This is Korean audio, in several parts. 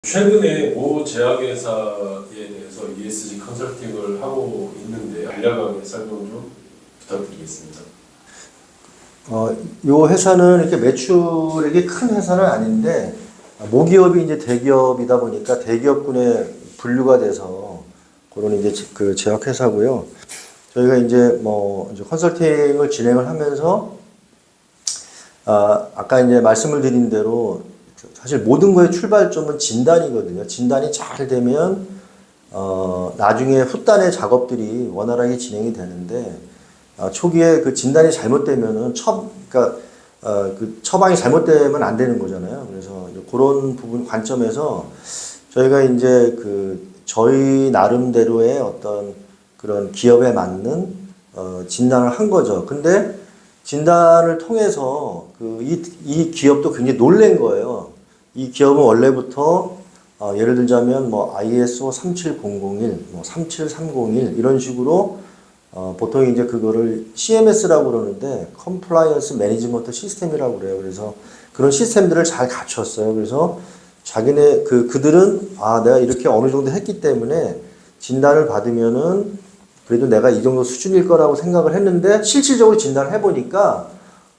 최근에 모 제약회사에 대해서 ESG 컨설팅을 하고 있는데 간략하게 설명 좀 부탁드리겠습니다. 요 회사는 이렇게 매출액이 큰 회사는 아닌데 모기업이 이제 대기업이다 보니까 대기업군에 분류가 돼서 그런 이제 그 제약회사고요. 저희가 이제 이제 컨설팅을 진행을 하면서 아까 이제 말씀을 드린 대로 사실 모든 거의 출발점은 진단이거든요. 진단이 잘 되면 나중에 후단의 작업들이 원활하게 진행이 되는데 초기에 그 진단이 잘못되면은 그러니까 그 처방이 잘못되면 안 되는 거잖아요. 그래서 이제 그런 부분 관점에서 저희가 이제 저희 나름대로의 어떤 그런 기업에 맞는 진단을 한 거죠. 근데 진단을 통해서 이 기업도 굉장히 놀란 거예요. 이 기업은 원래부터 예를 들자면 ISO 37001, 37301 이런 식으로 보통 이제 그거를 CMS라고 그러는데 Compliance Management System이라고 그래요. 그래서 그런 시스템들을 잘 갖췄어요. 그래서 그들은 내가 이렇게 어느 정도 했기 때문에 진단을 받으면은 그래도 내가 이 정도 수준일 거라고 생각을 했는데 실질적으로 진단을 해보니까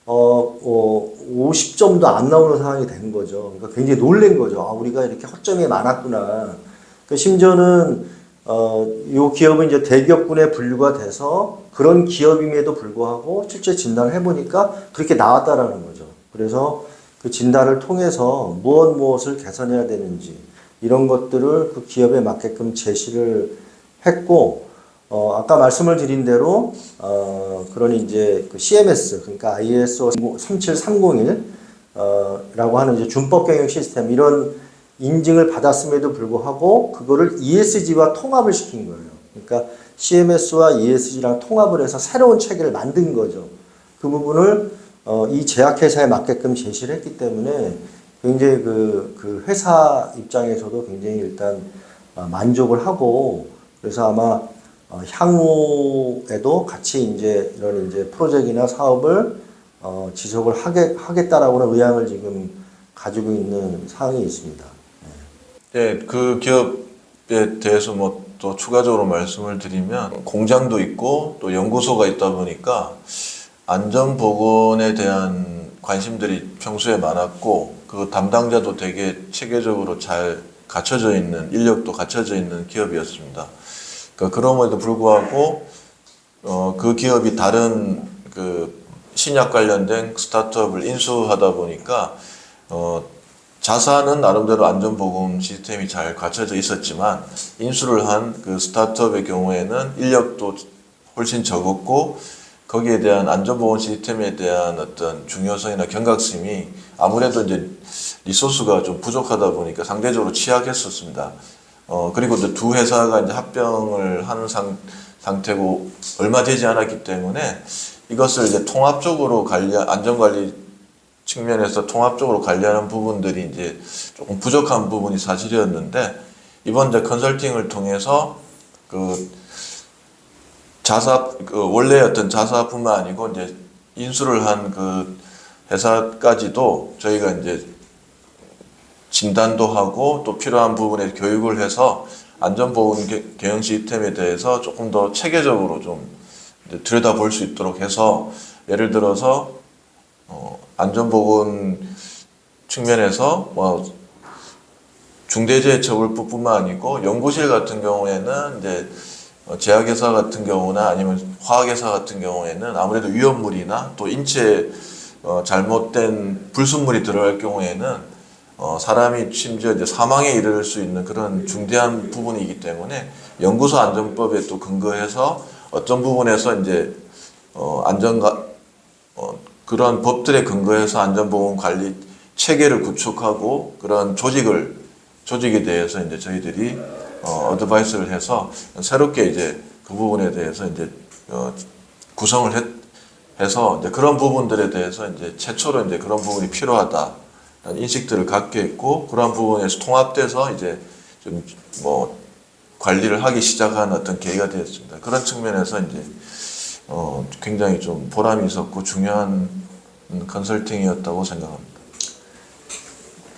50점도 안 나오는 상황이 된 거죠. 그러니까 굉장히 놀란 거죠. 우리가 이렇게 허점이 많았구나. 그러니까 심지어는 요 기업은 이제 대기업군에 분류가 돼서 그런 기업임에도 불구하고 실제 진단을 해보니까 그렇게 나왔다라는 거죠. 그래서 그 진단을 통해서 무엇을 개선해야 되는지 이런 것들을 그 기업에 맞게끔 제시를 했고 아까 말씀을 드린 대로 그런 이제 그 CMS 그러니까 ISO 37301 라고 하는 이제 준법 경영 시스템 이런 인증을 받았음에도 불구하고 그거를 ESG와 통합을 시킨 거예요. 그러니까 CMS와 ESG랑 통합을 해서 새로운 체계를 만든 거죠. 그 부분을 이 제약회사에 맞게끔 제시를 했기 때문에 굉장히 그 회사 입장에서도 굉장히 일단 만족을 하고 그래서 아마 향후에도 같이 이제 이런 이제 프로젝트나 사업을 지속을 하겠다라고는 의향을 지금 가지고 있는 상황이 있습니다. 네, 그 기업에 대해서 또 추가적으로 말씀을 드리면 공장도 있고 또 연구소가 있다 보니까 안전보건에 대한 관심들이 평소에 많았고 그 담당자도 되게 체계적으로 잘 갖춰져 있는 인력도 갖춰져 있는 기업이었습니다. 그럼에도 불구하고 그 기업이 다른 그 신약 관련된 스타트업을 인수하다 보니까 자사는 나름대로 안전보건 시스템이 잘 갖춰져 있었지만 인수를 한 그 스타트업의 경우에는 인력도 훨씬 적었고 거기에 대한 안전보건 시스템에 대한 어떤 중요성이나 경각심이 아무래도 이제 리소스가 좀 부족하다 보니까 상대적으로 취약했었습니다. 그리고 이제 두 회사가 이제 합병을 하는 상태고 얼마 되지 않았기 때문에 이것을 이제 통합적으로 안전관리 측면에서 통합적으로 관리하는 부분들이 이제 조금 부족한 부분이 사실이었는데 이번 이제 컨설팅을 통해서 원래 어떤 자사뿐만 아니고 이제 인수를 한 그 회사까지도 저희가 이제 진단도 하고 또 필요한 부분에 교육을 해서 안전보건 경영 시스템에 대해서 조금 더 체계적으로 좀 들여다볼 수 있도록 해서 예를 들어서 안전보건 측면에서 중대재해처벌법뿐만 아니고 연구실 같은 경우에는 이제 제약회사 같은 경우나 아니면 화학회사 같은 경우에는 아무래도 위험물이나 또 인체에 잘못된 불순물이 들어갈 경우에는 사람이 심지어 이제 사망에 이를 수 있는 그런 중대한 부분이기 때문에 연구소 안전법에 또 근거해서 어떤 부분에서 이제 그런 법들에 근거해서 안전보건 관리 체계를 구축하고 그런 조직에 대해서 이제 저희들이 어드바이스를 해서 새롭게 이제 그 부분에 대해서 이제 구성을 해서 이제 그런 부분들에 대해서 이제 최초로 이제 그런 부분이 필요하다. 인식들을 갖게 했고 그러한 부분에서 통합돼서 이제 좀 관리를 하기 시작한 어떤 계기가 되었습니다. 그런 측면에서 이제 굉장히 좀 보람이 있었고 중요한 컨설팅이었다고 생각합니다.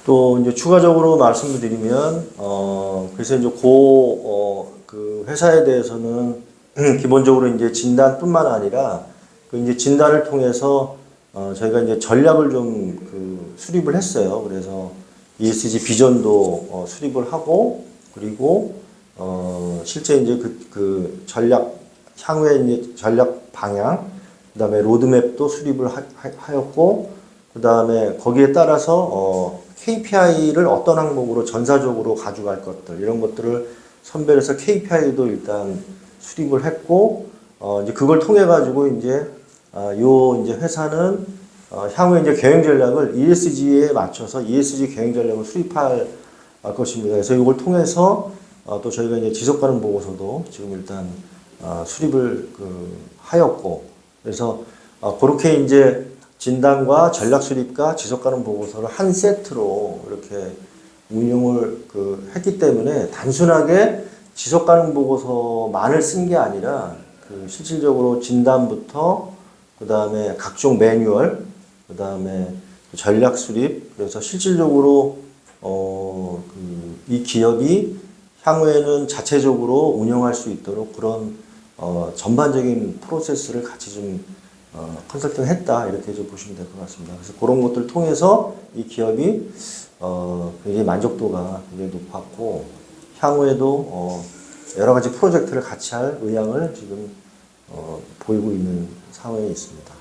또 이제 추가적으로 말씀을 드리면, 그래서 이제 그 회사에 대해서는 기본적으로 이제 진단뿐만 아니라 그 이제 진단을 통해서 저희가 이제 전략을 좀 그 수립을 했어요. 그래서 ESG 비전도 수립을 하고, 그리고 실제 이제 그 전략 향후에 이제 전략 방향, 그다음에 로드맵도 수립을 하였고, 그다음에 거기에 따라서 KPI를 어떤 항목으로 전사적으로 가져갈 것들 이런 것들을 선별해서 KPI도 일단 수립을 했고, 이제 그걸 통해 가지고 이제 이제 회사는 향후에 이제 경영 전략을 ESG에 맞춰서 ESG 경영 전략을 수립할 것입니다. 그래서 이걸 통해서 또 저희가 이제 지속 가능 보고서도 지금 일단 수립을 하였고, 그래서 그렇게 이제 진단과 전략 수립과 지속 가능 보고서를 한 세트로 이렇게 운용을 했기 때문에 단순하게 지속 가능 보고서만을 쓴 게 아니라 실질적으로 진단부터 그다음에 각종 매뉴얼, 그다음에 전략 수립, 그래서 실질적으로 이 기업이 향후에는 자체적으로 운영할 수 있도록 그런 전반적인 프로세스를 같이 좀 컨설팅 했다, 이렇게 좀 보시면 될 것 같습니다. 그래서 그런 것들을 통해서 이 기업이 굉장히 만족도가 굉장히 높았고, 향후에도 여러 가지 프로젝트를 같이 할 의향을 지금 보이고 있는 상황에 있습니다.